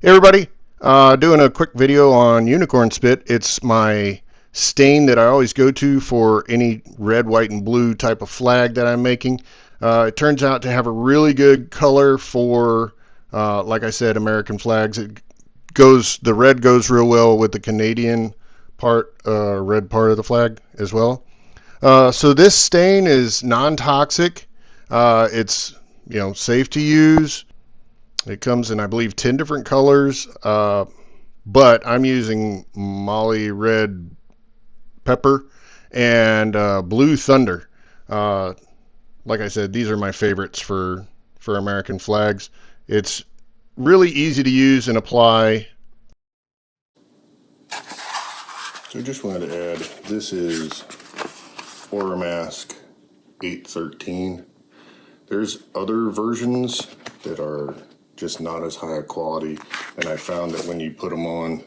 Hey everybody, doing a quick video on unicorn spit. It's my stain that I always go to for any red, white, and blue type of flag that I'm making. It turns out to have a really good color for, like I said, American flags. The red goes real well with the Canadian part, red part of the flag as well. So this stain is non-toxic. It's safe to use. It comes in, I believe, 10 different colors, but I'm using Molly Red Pepper and Blue Thunder. Uh, like I said, these are my favorites for American flags. It's really easy to use and apply. So just wanted to add, this is Oramask 813. There's other versions that are just not as high a quality, and I found that when you put them on,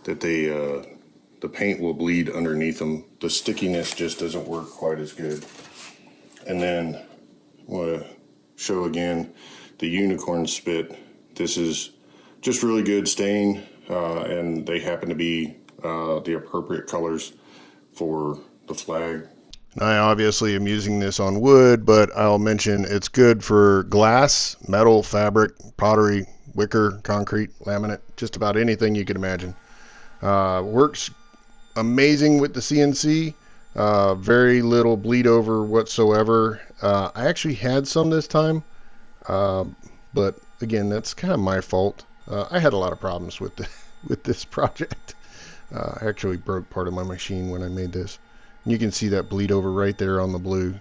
that the paint will bleed underneath them. The stickiness just doesn't work quite as good. And then I want to show again the unicorn spit. This is just really good stain, and they happen to be the appropriate colors for the flag. I obviously am using this on wood, but I'll mention it's good for glass, metal, fabric, pottery, wicker, concrete, laminate, just about anything you could imagine. Works amazing with the CNC. Very little bleed over whatsoever. I actually had some this time, but again, that's kind of my fault. I had a lot of problems with with this project. I actually broke part of my machine when I made this. You can see that bleed over right there on the blue.